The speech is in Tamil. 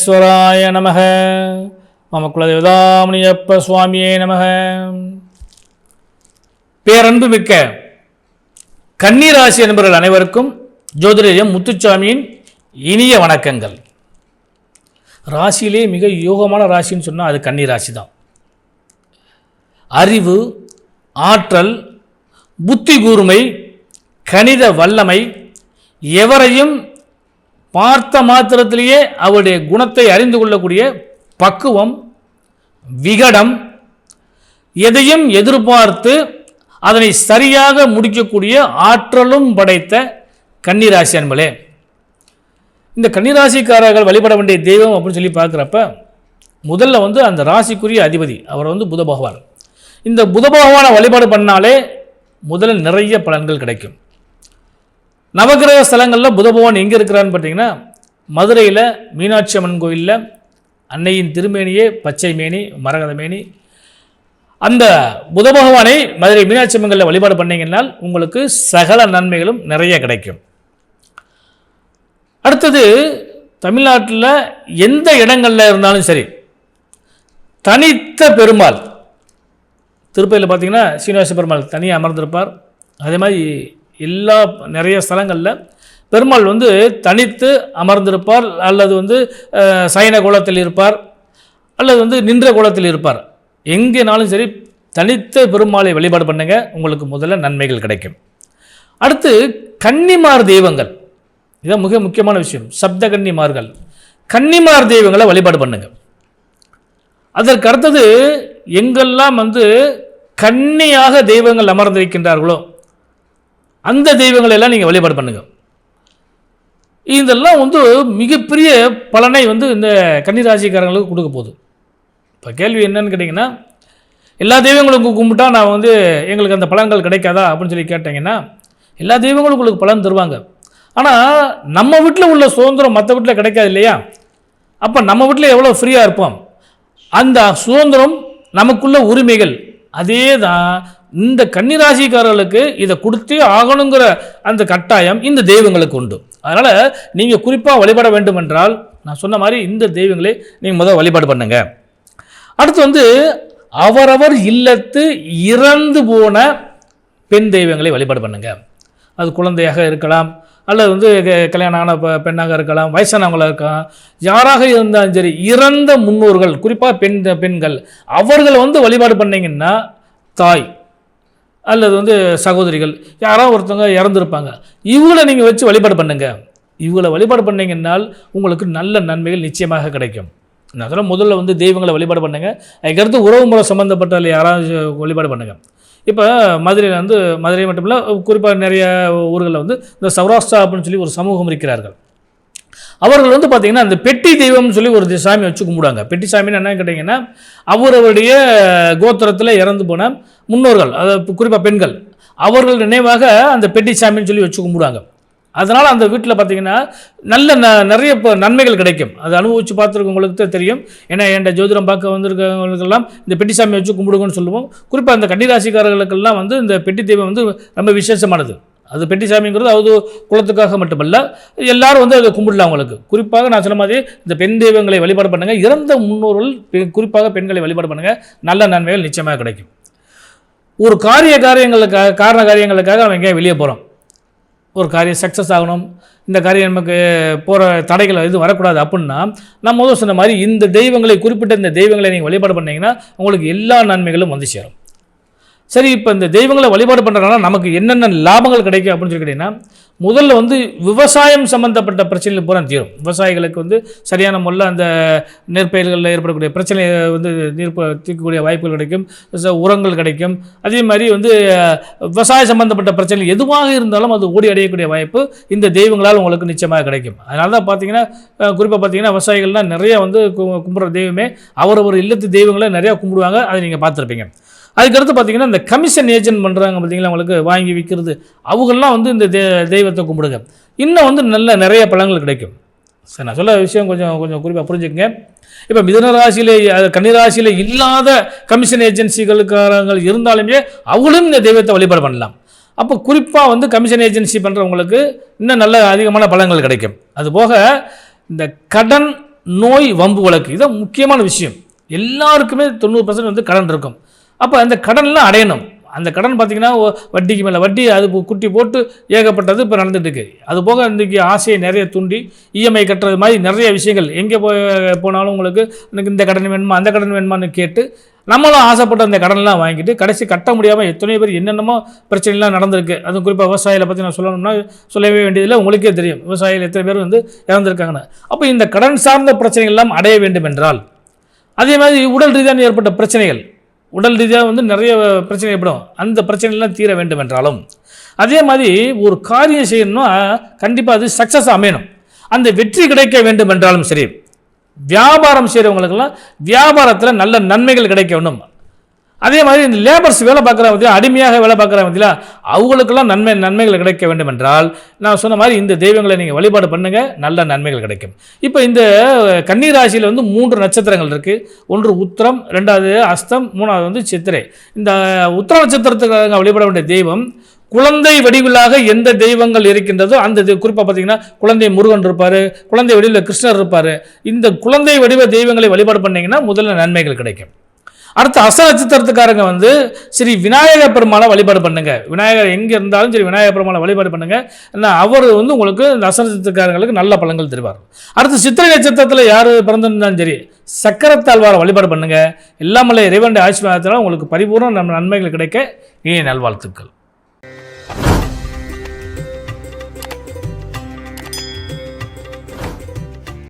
விக்னேஸ்வராய நமக. மம குலதேவதாமணியப்ப சுவாமியே நமக. பேரன்பு மிக்க கன்னிராசி என்பவர்கள் அனைவருக்கும் ஜோதிடர் முத்துச்சாமியின் இனிய வணக்கங்கள். ராசியிலே மிக யோகமான ராசின்னு சொன்னால் அது கன்னிராசி தான். அறிவு, ஆற்றல், புத்தி கூர்மை, கணித வல்லமை, எவரையும் பார்த்த மாத்திரத்திலேயே அவருடைய குணத்தை அறிந்து கொள்ளக்கூடிய பக்குவம், விகடம், எதையும் எதிர்பார்த்து அதனை சரியாக முடிக்கக்கூடிய ஆற்றலும் படைத்த கன்னிராசி அன்பளே. இந்த கன்னிராசிக்காரர்கள் வழிபட வேண்டிய தெய்வம் அப்படின்னு சொல்லி பார்க்குறப்ப முதல்ல அந்த ராசிக்குரிய அதிபதி அவர் புத பகவான். இந்த புத பகவானை வழிபாடு பண்ணாலே முதல்ல நிறைய பலன்கள் கிடைக்கும். நவகிரக ஸ்தலங்களில் புத பகவான் எங்கே இருக்கிறான்னு பார்த்தீங்கன்னா, மதுரையில் மீனாட்சி அம்மன் கோயிலில் அன்னையின் திருமேனியே பச்சை மேனி, மரகத மேனி. அந்த புத பகவானை மதுரை மீனாட்சி அம்மன்களில் வழிபாடு பண்ணிங்கன்னால் உங்களுக்கு சகல நன்மைகளும் நிறைய கிடைக்கும். அடுத்தது, தமிழ்நாட்டில் எந்த இடங்களில் இருந்தாலும் சரி, தனித்த பெருமாள், திருப்பதியில் பார்த்தீங்கன்னா சீனிவாச பெருமாள் தனியாக அமர்ந்திருப்பார். அதே மாதிரி நிறைய ஸ்தலங்களில் பெருமாள் தனித்து அமர்ந்திருப்பார், அல்லது சயன கோலத்தில் இருப்பார், அல்லது நின்ற கோலத்தில் இருப்பார். எங்கேனாலும் சரி தனித்த பெருமாளை வழிபாடு பண்ணுங்க, உங்களுக்கு முதல்ல நன்மைகள் கிடைக்கும். அடுத்து, கன்னிமார் தெய்வங்கள், இதான் மிக முக்கியமான விஷயம். சப்த கன்னிமார்கள், கன்னிமார் தெய்வங்களை வழிபாடு பண்ணுங்க. அதற்கு அடுத்தது, எங்கெல்லாம் கன்னியாக தெய்வங்கள் அமர்ந்திருக்கின்றார்களோ அந்த தெய்வங்களை எல்லாம் நீங்கள் வழிபாடு பண்ணுங்க. இதெல்லாம் மிகப்பெரிய பலனை இந்த கன்னிராசிக்காரங்களுக்கு கொடுக்க போகுது. இப்போ கேள்வி என்னன்னு கேட்டிங்கன்னா, எல்லா தெய்வங்களுக்கும் கும்பிட்டா நான் எங்களுக்கு அந்த பலன்கள் கிடைக்காதா அப்படின்னு சொல்லி கேட்டிங்கன்னா, எல்லா தெய்வங்களும் உங்களுக்கு பலன் தருவாங்க. ஆனால் நம்ம வீட்டில் உள்ள சுதந்திரம் மற்ற வீட்டில் கிடைக்காது இல்லையா? அப்போ நம்ம வீட்டில் எவ்வளோ ஃப்ரீயாக இருப்போம், அந்த சுதந்திரம், நமக்குள்ள உரிமைகள், அதே தான் இந்த கன்னிராசிக்காரர்களுக்கு இதை கொடுத்தே ஆகணுங்கிற அந்த கட்டாயம் இந்த தெய்வங்களுக்கு உண்டு. அதனால் நீங்கள் குறிப்பாக வழிபட வேண்டும் என்றால் நான் சொன்ன மாதிரி இந்த தெய்வங்களை நீங்கள் முதல் வழிபாடு பண்ணுங்க. அடுத்து அவரவர் இல்லத்து இறந்து போன பெண் தெய்வங்களை வழிபாடு பண்ணுங்க. அது குழந்தையாக இருக்கலாம், அல்லது கல்யாணம் ஆன பெண்ணாக இருக்கலாம், வயசானவங்களாக இருக்கலாம், யாராக இருந்தாலும் சரி, இறந்த முன்னோர்கள், குறிப்பாக பெண்கள், அவர்கள் வழிபாடு பண்ணிங்கன்னா, தாய் அல்லது சகோதரிகள் யாராவது ஒருத்தவங்க இறந்துருப்பாங்க, இவங்களை நீங்கள் வச்சு வழிபாடு பண்ணுங்க. இவங்களை வழிபாடு பண்ணிங்கன்னால் உங்களுக்கு நல்ல நன்மைகள் நிச்சயமாக கிடைக்கும். அதனால் முதல்ல தெய்வங்களை வழிபாடு பண்ணுங்க. அதுக்கடுத்து உறவு முறை சம்மந்தப்பட்ட யாராவது வழிபாடு பண்ணுங்க. இப்போ மதுரையில் மதுரை மட்டும் இல்லை, குறிப்பாக நிறைய ஊர்களில் இந்த சௌராஷ்டிரா அப்படின்னு சொல்லி ஒரு சமூகம் இருக்கிறார்கள். அவர்கள் பார்த்திங்கன்னா அந்த பெட்டி தெய்வம்னு சொல்லி ஒரு சாமி வச்சு கும்பிடுவாங்க. பெட்டி சாமின்னு என்ன கேட்டிங்கன்னா, அவருடைய கோத்திரத்தில் இறந்து போன முன்னோர்கள், அதாவது குறிப்பாக பெண்கள், அவர்கள் நினைவாக அந்த பெட்டி சாமின்னு சொல்லி வச்சு கும்பிடுவாங்க. அதனால் அந்த வீட்டில் பார்த்திங்கன்னா நிறைய நன்மைகள் கிடைக்கும். அதை அனுபவித்து பார்த்துருக்கவங்களுக்கு தெரியும். ஏன்னா என்கிட்ட ஜோதிடம் பார்க்க வந்திருக்கவங்களுக்கெல்லாம் இந்த பெட்டி சாமி வச்சு கும்பிடுங்கன்னு சொல்லுவோம். குறிப்பாக அந்த கன்னிராசிக்காரர்களுக்கெல்லாம் இந்த பெட்டி தெய்வம் ரொம்ப விசேஷமானது. அது பெட்டி சாமிங்கிறது அது குலத்துக்காக மட்டுமல்ல, எல்லாரும் அதை கும்பிடலாம். அவங்களுக்கு குறிப்பாக நான் சொன்ன மாதிரி இந்த பெண் தெய்வங்களை வழிபாடு பண்ணுங்கள். இறந்த முன்னோர்கள் குறிப்பாக பெண்களை வழிபாடு பண்ணுங்கள், நல்ல நன்மைகள் நிச்சயமாக கிடைக்கும். ஒரு காரண காரியங்களுக்காக அவங்க எங்கேயா வெளியே போகிறோம், ஒரு காரியம் சக்ஸஸ் ஆகணும், இந்த காரியம் நமக்கு போகிற தடைகள் வரக்கூடாது அப்படின்னா, நான் முதல் சொன்ன மாதிரி இந்த தெய்வங்களை, குறிப்பிட்ட இந்த தெய்வங்களை நீங்கள் வழிபாடு பண்ணிங்கன்னா உங்களுக்கு எல்லா நன்மைகளும் சேரும். சரி, இப்போ இந்த தெய்வங்களை வழிபாடு பண்ணுறதுனால நமக்கு என்னென்ன லாபங்கள் கிடைக்கும் அப்படின்னு சொல்லி கேட்டிங்கன்னா, முதல்ல விவசாயம் சம்மந்தப்பட்ட பிரச்சனைகள் பூரா தீரும். விவசாயிகளுக்கு சரியான முறையில் அந்த நெற்பயிர்களில் ஏற்படக்கூடிய பிரச்சனையை தீர்க்கக்கூடிய வாய்ப்புகள் கிடைக்கும், உரங்கள் கிடைக்கும். அதே மாதிரி விவசாய சம்மந்தப்பட்ட பிரச்சனை எதுவாக இருந்தாலும் அது ஓடி அடையக்கூடிய வாய்ப்பு இந்த தெய்வங்களால் உங்களுக்கு நிச்சயமாக கிடைக்கும். அதனால தான் பார்த்தீங்கன்னா, குறிப்பாக பார்த்தீங்கன்னா விவசாயிகள்லாம் நிறைய கும்பிட்ற தெய்வமே அவரவர் இல்லத்து தெய்வங்களை நிறையா கும்பிடுவாங்க. அதை நீங்கள் பார்த்துருப்பீங்க. அதுக்கடுத்து பார்த்தீங்கன்னா இந்த கமிஷன் ஏஜென்ட் பண்ணுறாங்க பார்த்தீங்களா, அவங்களுக்கு வாங்கி விற்கிறது, அவங்கெல்லாம் இந்த தெய்வத்தை கும்பிடுங்க. இன்னும் நிறைய பலன்கள் கிடைக்கும். சரி, நான் சொல்ல விஷயம் கொஞ்சம் குறிப்பாக புரிஞ்சுக்கங்க. இப்போ மிதுனராசியில் கன்னிராசியில் இல்லாத கமிஷன் ஏஜென்சிகளுக்காரங்கள் இருந்தாலுமே அவங்களும் இந்த தெய்வத்தை வழிபாடு பண்ணலாம். அப்போ குறிப்பாக கமிஷன் ஏஜென்சி பண்ணுறவங்களுக்கு இன்னும் நல்ல அதிகமான பலன்கள் கிடைக்கும். அதுபோக இந்த கடன் நோய், வம்பு வழக்கு, இதான் முக்கியமான விஷயம். எல்லாருக்குமே 90% வந்து கடன் இருக்கும். அப்போ அந்த கடன்லாம் அடையணும். அந்த கடன் பார்த்திங்கன்னா வட்டிக்கு மேலே வட்டி, அது குட்டி போட்டு ஏகப்பட்டது இப்போ நடந்துகிட்ருக்கு. அது போக இன்றைக்கி ஆசையை நிறைய தூண்டி இஎம்ஐ கட்டுறது மாதிரி நிறைய விஷயங்கள், எங்கே போனாலும் உங்களுக்கு எனக்கு இந்த கடன் வேணுமா அந்த கடன் வேணுமான்னு கேட்டு நம்மளும் ஆசைப்பட்ட அந்த கடன்லாம் வாங்கிட்டு கடைசி கட்ட முடியாமல் எத்தனை பேர் என்னென்னமோ பிரச்சனைலாம் நடந்திருக்கு. அதுவும் குறிப்பாக விவசாயிகளை பற்றி நான் சொல்லணும்னா சொல்லவே வேண்டியதில்லை, உங்களுக்கே தெரியும் விவசாயிகள் எத்தனை பேர் வந்து இறந்துருக்காங்கன்னு. அப்போ இந்த கடன் சார்ந்த பிரச்சனைகள் எல்லாம் அடைய வேண்டும் என்றால், அதே மாதிரி உடல் ரீதியாக ஏற்பட்ட பிரச்சனைகள், உடல் ரீதியாக வந்து நிறைய பிரச்சனை ஏற்படும், அந்த பிரச்சனைலாம் தீர வேண்டும் என்றாலும், அதே மாதிரி ஒரு காரியம் செய்யணும்னா கண்டிப்பாக அது சக்ஸஸ் அமையணும். அந்த வெற்றி கிடைக்க வேண்டும் என்றாலும் சரி, வியாபாரம் செய்கிறவங்களுக்கெல்லாம் வியாபாரத்தில் நல்ல நன்மைகள் கிடைக்க வேண்டும். அதே மாதிரி இந்த லேபர்ஸ் வேலை பார்க்குறாங்க, அடிமையாக வேலை பார்க்குறாங்க, அவங்களுக்கெல்லாம் நன்மைகள் கிடைக்க வேண்டும் என்றால் நான் சொன்ன மாதிரி இந்த தெய்வங்களை நீங்கள் வழிபாடு பண்ணுங்கள், நல்ல நன்மைகள் கிடைக்கும். இப்போ இந்த கன்னி ராசியில் வந்து 3 நட்சத்திரங்கள் இருக்குது. ஒன்று உத்திரம், 2வது அஸ்தம், 3வது வந்து சித்திரை. இந்த உத்திர நட்சத்திரத்துக்காக வழிபட வேண்டிய தெய்வம் குழந்தை வடிவிலாக எந்த தெய்வங்கள் இருக்கின்றதோ அந்த குறிப்பாக பார்த்தீங்கன்னா குழந்தை முருகன் இருப்பார், குழந்தை வடிவில் கிருஷ்ணர் இருப்பார். இந்த குழந்தை வடிவ தெய்வங்களை வழிபாடு பண்ணிங்கன்னா முதல்ல நன்மைகள் கிடைக்கும். அடுத்து அஸ்த நட்சத்திரத்துக்காரங்க வந்து ஸ்ரீ விநாயக பெருமாளை வழிபாடு பண்ணுங்க. விநாயகர் எங்கே இருந்தாலும் சரி விநாயக பெருமாளை வழிபாடு பண்ணுங்க. ஏன்னா அவர் வந்து உங்களுக்கு இந்த அஸ்த நட்சத்திரக்காரங்களுக்கு நல்ல பலன்கள் தருவார். அடுத்து சித்திரை நட்சத்திரத்தில் யார் பிறந்திருந்தாலும் சரி சக்கரத்தாழ்வாரை வழிபாடு பண்ணுங்க. எல்லாமல்ல இறைவனுடைய ஆசீர்வாதத்தினால் உங்களுக்கு பரிபூர்ண நன்மைகள் கிடைக்க நல்வாழ்த்துக்கள்.